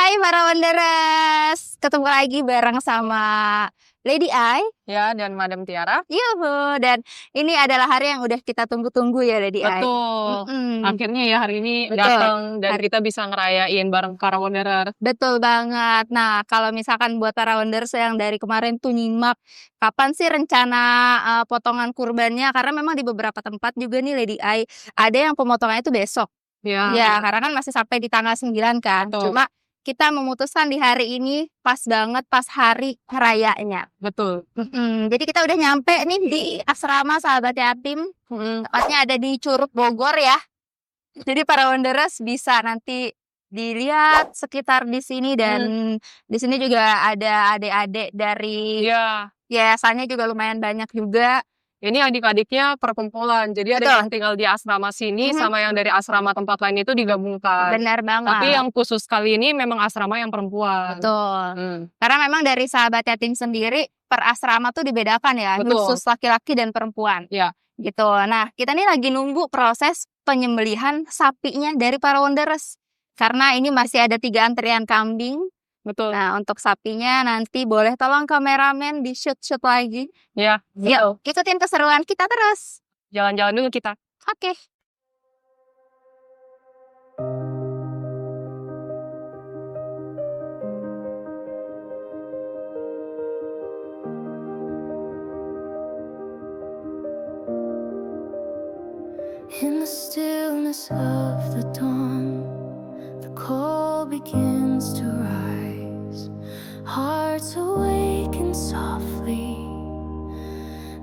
Hai para Wanderers, ketemu lagi bareng sama Lady I ya dan Madam Tiara. Yuhu, dan ini adalah hari yang udah kita tunggu-tunggu ya Lady I. Betul. Akhirnya ya hari ini Betul. datang dan kita bisa ngerayain bareng para Wanderers. Betul banget. Nah, kalau misalkan buat para Wanderers yang dari kemarin tuh nyimak kapan sih rencana potongan kurbannya, karena memang di beberapa tempat juga nih Lady I ada yang pemotongannya itu besok. Ya, karena kan masih sampai di tanggal 9 kan. Betul. Cuma kita memutuskan di hari ini pas banget pas hari rayanya. Betul. Jadi kita udah nyampe nih di asrama Sahabat Yatim. Tepatnya ada di Curug Bogor ya. Jadi para Wanderers bisa nanti dilihat sekitar di sini, dan di sini juga ada adik-adik dari yayasannya juga lumayan banyak juga. Ini adik-adiknya perkumpulan, jadi ada yang tinggal di asrama sini sama yang dari asrama tempat lain itu digabungkan. Benar banget. Tapi yang khusus kali ini memang asrama yang perempuan. Betul. Karena memang dari Sahabat Yatim sendiri per asrama tuh dibedakan ya, khusus laki-laki dan perempuan. Ya. Gitu. Nah, kita nih lagi nunggu proses penyembelihan sapinya dari para Wanderers. Karena ini masih ada 3 antrian kambing. Betul. Nah, untuk sapinya nanti boleh tolong kameramen di shoot-shoot lagi. Ya, Yuk, ikutin keseruan kita terus. Jalan-jalan dulu kita. Oke. In the stillness of the dawn, the call begins to rise. Hearts awaken softly,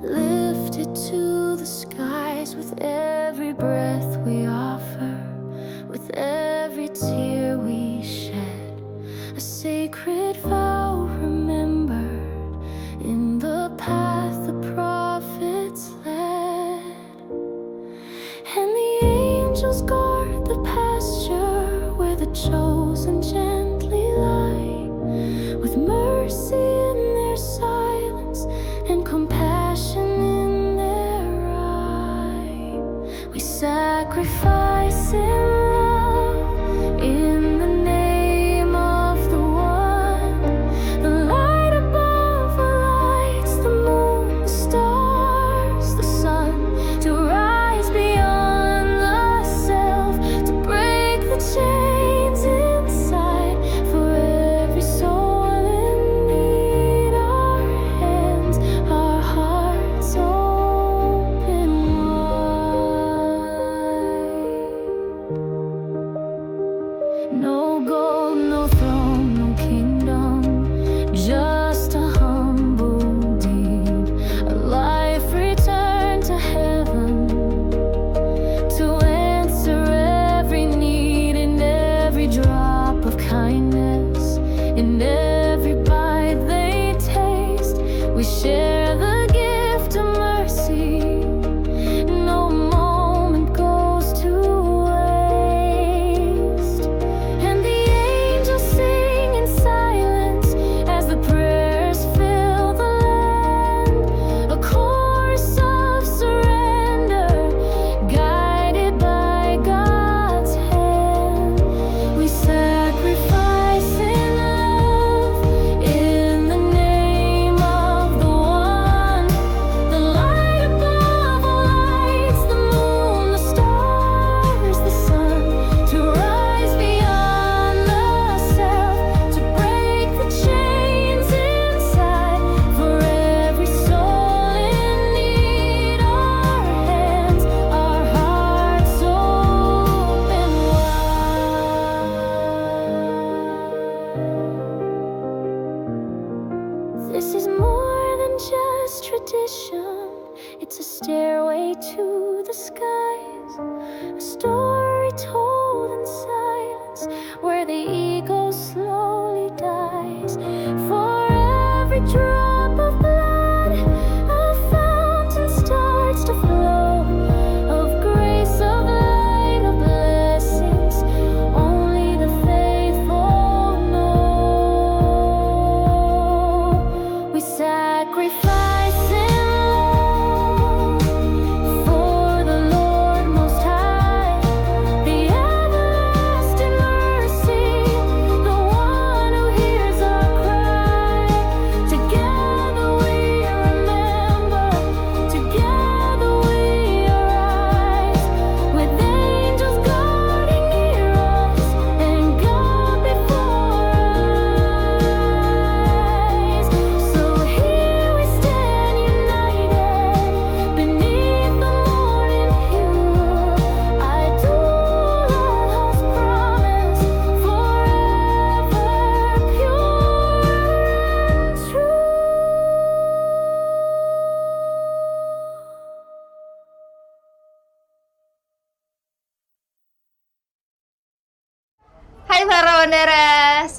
lifted to the skies. With every breath we offer, with every tear we shed, a sacred vow remembered in the path the prophets led. And the angels guard the pasture where the chosen gently lie, with mercy in their silence and compassion in their eye. We sacrifice in love in the name of the one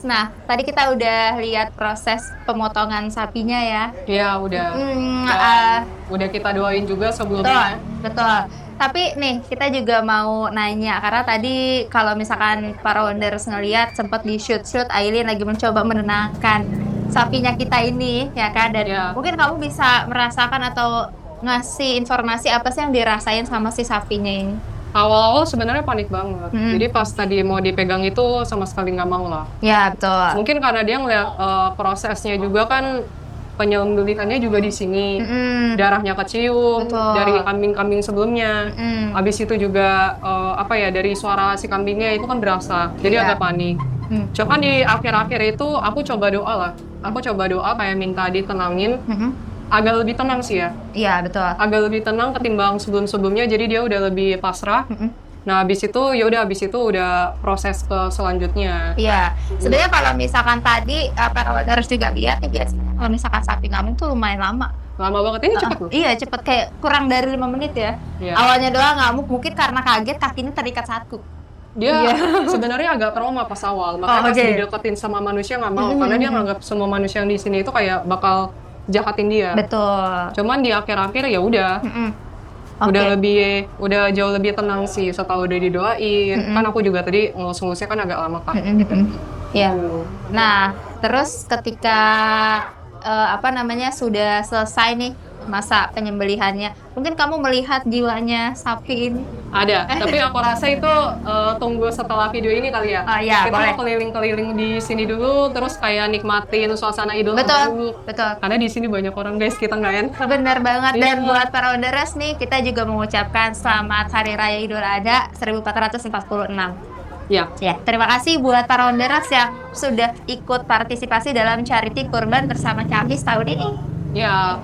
Nah, tadi kita udah lihat proses pemotongan sapinya ya. Iya, udah. Hmm, Udah kita doain juga betul, sebelumnya. betul. Tapi nih, kita juga mau nanya, karena tadi kalau misalkan para Wonders ngeliat, sempat di shoot-shoot, Aileen lagi mencoba menenangkan sapinya kita ini, ya kan? Dan Iya. mungkin kamu bisa merasakan atau ngasih informasi apa sih yang dirasain sama si sapinya ini? Awal-awal sebenarnya panik banget. Hmm. Jadi pas tadi mau dipegang itu sama sekali nggak mau lah. Ya, betul. Mungkin karena dia ngeliat prosesnya juga kan penyembelihannya juga di sini. Mm-mm. Darahnya kecium Betul. dari kambing-kambing sebelumnya. Mm-mm. Habis itu juga dari suara si kambingnya itu kan berasa. Jadi Iya. agak panik. Cuman di akhir-akhir itu aku coba doa lah. Aku coba doa kayak minta ditenangin. Mm-mm. Agak lebih tenang sih ya. Iya, betul. Agak lebih tenang ketimbang sebelum-sebelumnya. Jadi dia udah lebih pasrah. Mm-mm. Nah, habis itu udah proses ke selanjutnya. Iya, sebenarnya kalau misalkan tadi para Wonders juga lihat, ya biasanya kalau misalkan sapi ngamuk tuh lumayan lama. Lama banget, ini cepet loh. Iya, cepet, kayak kurang dari 5 menit ya. Iya. Awalnya doang ngamuk, mungkin karena kaget kakinya terikat satu. Dia sebenarnya agak trauma pas awal, makanya pas oke. dideketin sama manusia nggak mau, karena dia nganggap semua manusia yang di sini itu kayak bakal jahatin dia. Betul. Cuman di akhir-akhir ya udah, Mm-mm. Oke. udah jauh lebih tenang sih setelah udah didoain. Mm-mm. Kan aku juga tadi ngelus-ngelusnya kan agak lama kan. Mm-mm. Iya. Nah, terus ketika sudah selesai nih masa penyembelihannya, mungkin kamu melihat jiwanya sapi ini. Ada, tapi aku rasa itu tunggu setelah video ini kali ya. Oh, iya, Kita boleh. mau keliling-keliling di sini dulu, terus kayak nikmatin suasana Idul Adha dulu. Betul. Karena di sini banyak orang guys, kita nggak enak. Benar banget. Dan Iya. buat para Wonders nih, kita juga mengucapkan selamat Hari Raya Idul Adha 1446. Ya, Ya, terima kasih buat para Wonders yang sudah ikut partisipasi dalam charity kurban bersama Camis tahun ini. ya.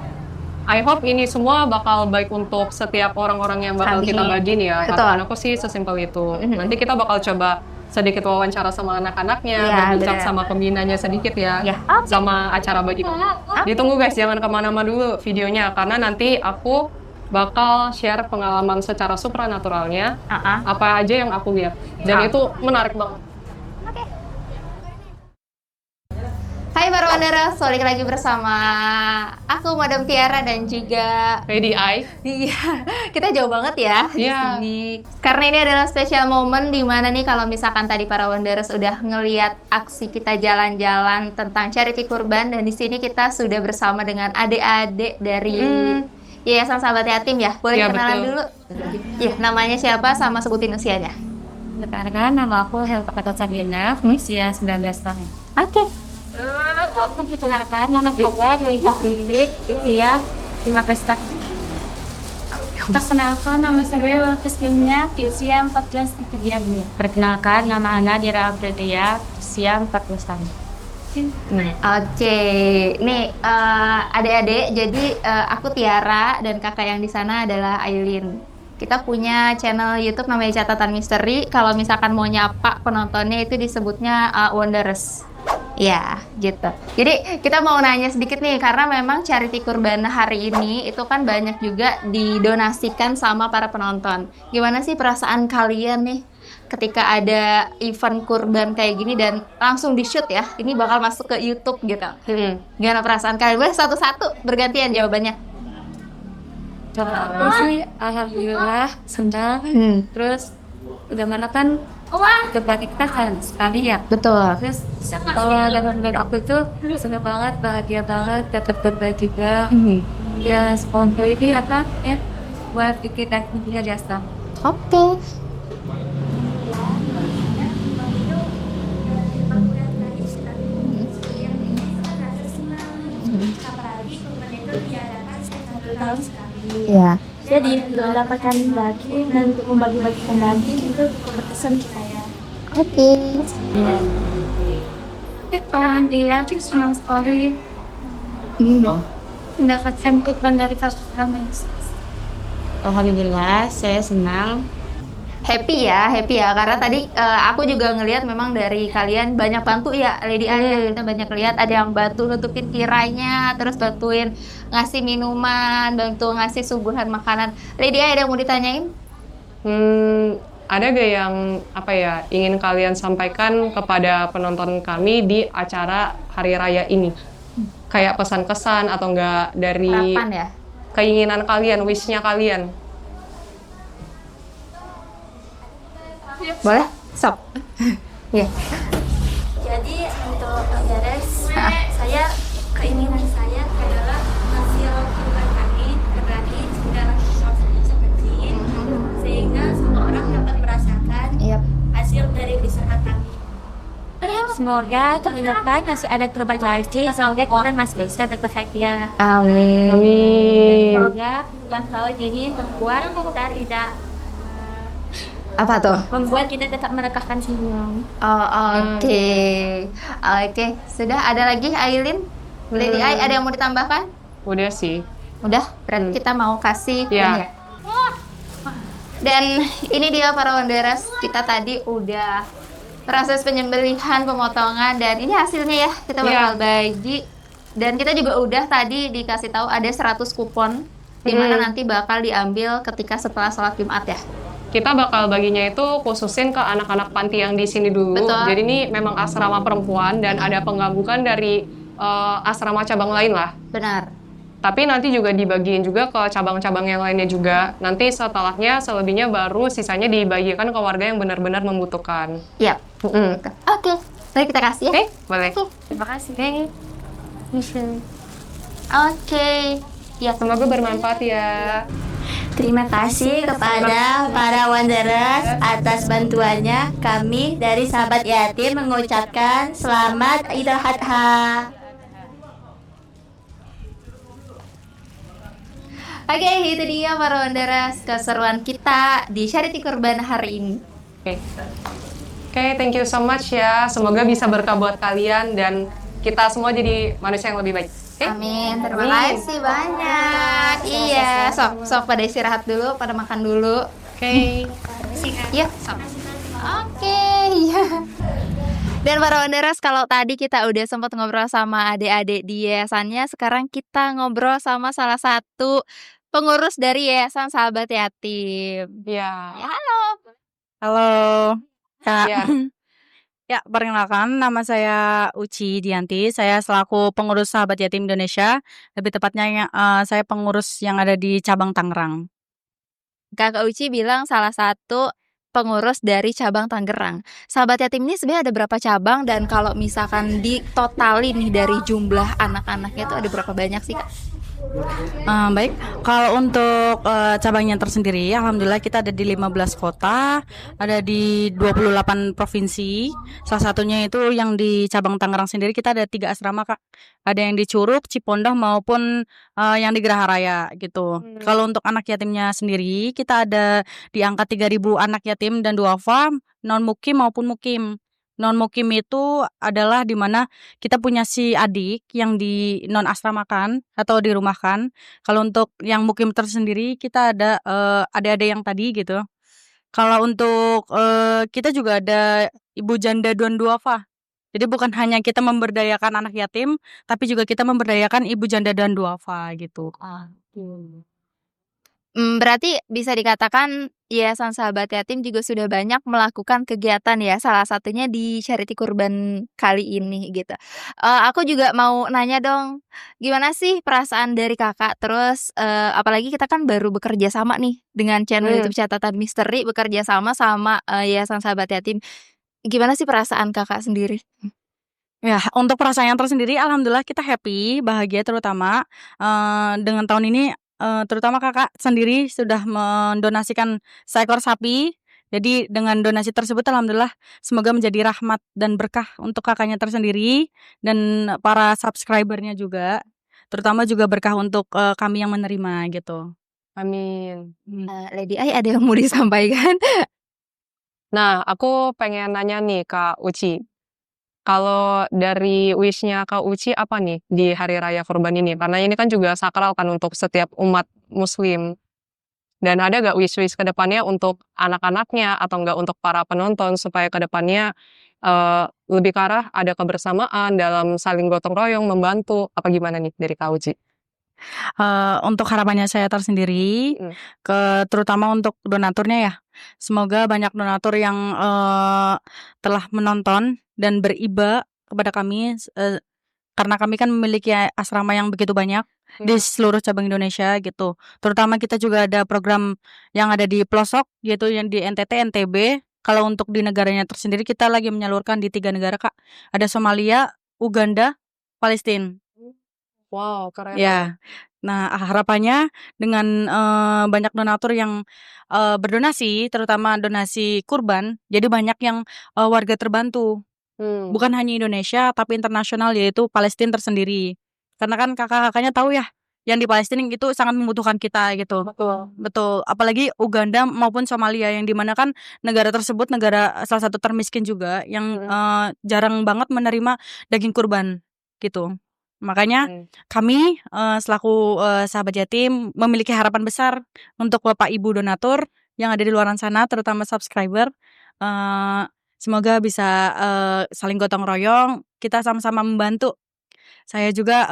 I hope ini semua bakal baik untuk setiap orang-orang yang bakal Amin. kita bagiin ya. Betul. Harapan aku sih sesimpel itu. Nanti kita bakal coba sedikit wawancara sama anak-anaknya, Iya, berbincang bener. sama pembinanya sedikit ya. Ya. Sama acara bagi. Ditunggu guys, jangan kemana-mana dulu videonya, karena nanti aku bakal share pengalaman secara supranaturalnya, apa aja yang aku lihat. Dan itu menarik banget. Hai para Wonders, balik lagi bersama aku Madam Tiara dan juga Lady I. iya, kita jauh banget ya di Iya. sini. Karena ini adalah special moment di mana nih kalau misalkan tadi para Wonders udah ngeliat aksi kita jalan-jalan tentang charity kurban, dan di sini kita sudah bersama dengan adik-adik dari Yayasan Sahabat Yatim ya. Boleh Iya, kenalan betul. dulu? Ya, namanya siapa sama sebutin usianya. Perkenalkan, nama aku Helva Gatot Sabina, usia 19 tahun. Oke. Aku perkenalkan, nama saya Lisa Bilik, usia 15 tahun. Perkenalkan, nama saya Wakis Kimia, usia 14 tahun. Perkenalkan, nama Ana Dira Abdelia, usia 14 tahun. Oke, nih adik-adik, jadi aku Tiara dan kakak yang di sana adalah Aileen. Kita punya channel YouTube namanya Catatan Misteri. Kalau misalkan mau nyapa penontonnya itu disebutnya Wonders. Ya, gitu. Jadi kita mau nanya sedikit nih, karena memang charity kurban hari ini itu kan banyak juga didonasikan sama para penonton. Gimana sih perasaan kalian nih ketika ada event kurban kayak gini dan langsung di shoot ya? Ini bakal masuk ke YouTube gitu. Gimana perasaan kalian? Boleh satu-satu bergantian jawabannya. Aku sih alhamdulillah senang. Terus bagaimana kan debat kita kan sekali ya. Betul. Terus kalau dalam aku itu senang banget, bahagia banget, dapat berbagi juga. Ya sponsor ini apa ya buat bikin aktivitas jasa. Oke. Iya. Jadi mendapatkan lagi dan untuk membagi-bagikan lagi itu keputusan kita ya. Oke. Dia tuh senang sekali mendapatkan kurban dari kasus kami. Alhamdulillah, saya senang. Happy ya, karena tadi aku juga ngelihat memang dari kalian banyak bantu ya, Lady Aya. Kita banyak lihat ada yang bantu nutupin tirainya, terus bantuin ngasih minuman, bantu ngasih suguhan makanan. Lady Aya ada yang mau ditanyain? ada gak yang apa ya ingin kalian sampaikan kepada penonton kami di acara Hari Raya ini? Kayak pesan-kesan atau enggak dari Harapan ya? keinginan kalian, wish-nya kalian? Boleh? Sob. Iya. Jadi untuk beres, saya keinginan saya adalah hasil kurban kami berbagi segala sesuatu seperti ini, sehingga semua orang dapat merasakan Iya. hasil dari usaha kami. Semoga terdepan masih ada terbaik lagi. Semoga orang masih bisa berbahagia. Amin. Amin. Semoga bulan tahun ini membuat kita tidak Apa tuh? membuat kita tetap merekahkan senyum. Oh, oke. Oke, sudah ada lagi Ailin? Lady Ai, ada yang mau ditambahkan? Udah sih. Udah, berarti kita mau kasih Ya. ini ya. Dan ini dia para Wanderers, kita tadi udah proses penyembelihan, pemotongan, dan ini hasilnya ya, kita bakal bagi. Dan kita juga udah tadi dikasih tahu ada 100 kupon, di mana nanti bakal diambil ketika setelah sholat Jumat ya. Kita bakal baginya itu khususin ke anak-anak panti yang di sini dulu. Betul. Jadi ini memang asrama perempuan dan ada penggabungan dari asrama cabang lain lah. Benar. Tapi nanti juga dibagiin juga ke cabang-cabang yang lainnya juga. Nanti setelahnya selebihnya baru sisanya dibagikan ke warga yang benar-benar membutuhkan. Iya. Oke, baik kita kasih ya. Oke, boleh. Terima kasih. Oke. Ya, Semoga bermanfaat ya. Terima kasih kepada para Wanderers atas bantuannya. Kami dari Sahabat Yatim mengucapkan selamat Idul Adha. Oke, itu dia para Wanderers keseruan kita di Charity Kurban hari ini. Oke, thank you so much ya. Semoga bisa berkah buat kalian dan kita semua jadi manusia yang lebih baik. Oke? Amin. Terima kasih banyak. Iya, sok pada istirahat dulu, pada makan dulu. Oke. Iya, sok. Oke, iya. Dan para Wanderers, kalau tadi kita udah sempat ngobrol sama adik-adik di yayasannya, sekarang kita ngobrol sama salah satu pengurus dari Yayasan Sahabat Yatim. Ya. Ya, halo. Halo, Kak. Ya. Ya, perkenalkan nama saya Uci Dianti. Saya selaku pengurus Sahabat Yatim Indonesia. Lebih tepatnya saya pengurus yang ada di cabang Tangerang. Kakak Uci bilang salah satu pengurus dari cabang Tangerang. Sahabat Yatim ini sebenarnya ada berapa cabang, dan kalau misalkan ditotalin nih dari jumlah anak-anaknya itu ada berapa banyak sih, Kak? Baik, kalau untuk cabangnya tersendiri, alhamdulillah kita ada di 15 kota, ada di 28 provinsi. Salah satunya itu yang di cabang Tangerang sendiri kita ada 3 asrama, Kak. Ada yang di Curug, Cipondoh maupun yang di Geraha Raya gitu. Kalau untuk anak yatimnya sendiri, kita ada di angka 3.000 anak yatim dan duafa, non mukim maupun mukim. Non mukim itu adalah di mana kita punya si adik yang di non asramakan atau dirumahkan. Kalau untuk yang mukim tersendiri kita ada adik-adik yang tadi gitu. Kalau untuk kita juga ada ibu janda dan duafa. Jadi bukan hanya kita memberdayakan anak yatim, tapi juga kita memberdayakan ibu janda dan duafa gitu. Berarti bisa dikatakan Yayasan Sahabat Yatim juga sudah banyak melakukan kegiatan ya, salah satunya di Charity Kurban kali ini gitu. Aku juga mau nanya dong, gimana sih perasaan dari Kakak? Terus apalagi kita kan baru bekerja sama nih dengan channel YouTube Catatan Misteri, bekerja sama Yayasan Sahabat Yatim. Gimana sih perasaan Kakak sendiri? Ya, untuk perasaan yang tersendiri alhamdulillah kita happy, bahagia terutama dengan tahun ini. Terutama Kakak sendiri sudah mendonasikan seekor sapi. Jadi dengan donasi tersebut alhamdulillah semoga menjadi rahmat dan berkah untuk kakaknya tersendiri dan para subscribernya juga. Terutama juga berkah untuk kami yang menerima gitu. Amin. Lady Ai ada yang mau disampaikan? Nah, aku pengen nanya nih Kak Uci. Kalau dari wish-nya Kak Uci apa nih di Hari Raya Kurban ini? Karena ini kan juga sakral kan untuk setiap umat muslim. Dan ada gak wish-wish ke depannya untuk anak-anaknya atau enggak untuk para penonton supaya ke depannya lebih ke arah ada kebersamaan dalam saling gotong royong, membantu, apa gimana nih dari Kak Uci? Untuk harapannya saya tersendiri, terutama untuk donaturnya ya. Semoga banyak donatur yang telah menonton dan beriba kepada kami, karena kami kan memiliki asrama yang begitu banyak di seluruh cabang Indonesia gitu. Terutama kita juga ada program yang ada di pelosok, yaitu yang di NTT, NTB. Kalau untuk di negaranya tersendiri kita lagi menyalurkan di 3 negara, Kak. Ada Somalia, Uganda, Palestina. Wow, keren. Ya. Nah, harapannya dengan banyak donatur yang berdonasi, terutama donasi kurban, jadi banyak yang warga terbantu. Bukan hanya Indonesia, tapi internasional, yaitu Palestina tersendiri. Karena kan kakak-kakaknya tahu ya, yang di Palestina itu sangat membutuhkan kita gitu. Betul. Apalagi Uganda maupun Somalia, yang dimana kan negara tersebut negara salah satu termiskin juga, yang jarang banget menerima daging kurban gitu. Makanya kami selaku sahabat yatim memiliki harapan besar untuk Bapak Ibu donatur yang ada di luar sana, terutama subscriber. Semoga bisa saling gotong royong, kita sama-sama membantu. Saya juga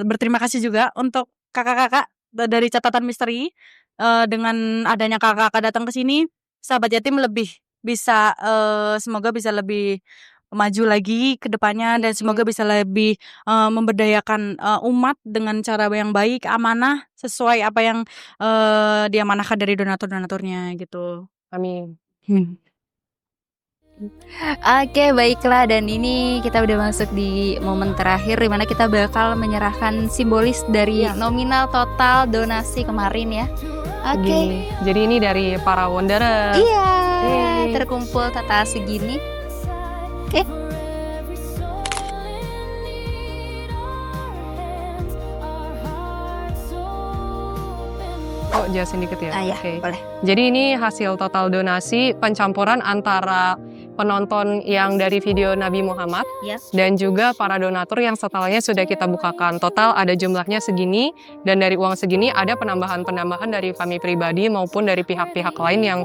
berterima kasih juga untuk kakak-kakak dari Catatan Misteri. Dengan adanya kakak-kakak datang ke sini, sahabat yatim lebih bisa, semoga bisa lebih maju lagi ke depannya, dan semoga bisa lebih memberdayakan umat dengan cara yang baik, amanah, sesuai apa yang diamanahkan dari donatur-donaturnya gitu. Amin. Oke, baiklah, dan ini kita udah masuk di momen terakhir di mana kita bakal menyerahkan simbolis dari nominal total donasi kemarin ya. Oke. Jadi ini dari para Wanderers. Iya, terkumpul total segini. Oke. Oh, jelasin dikit ya. Iya, Oke. boleh. Jadi ini hasil total donasi pencampuran antara penonton yang dari video Nabi Muhammad dan juga para donatur yang setelahnya sudah kita bukakan. Total ada jumlahnya segini, dan dari uang segini ada penambahan-penambahan dari kami pribadi maupun dari pihak-pihak lain yang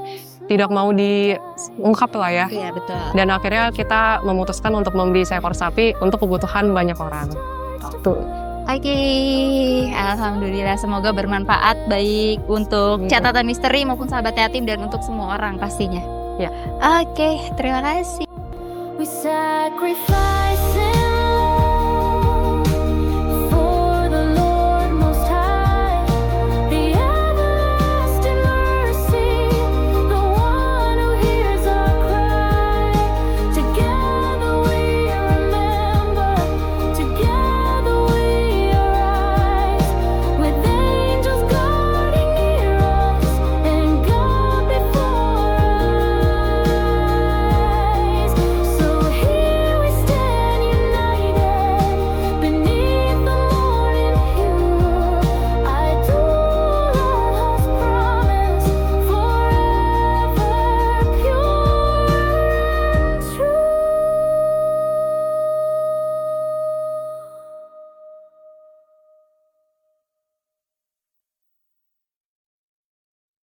tidak mau diungkap lah ya. Iya, betul. Dan akhirnya kita memutuskan untuk membeli seekor sapi untuk kebutuhan banyak orang. Tuh. Oke, alhamdulillah, semoga bermanfaat baik untuk Catatan Misteri maupun sahabat yatim dan untuk semua orang pastinya. Ya. Oke, terima kasih. We sacrifice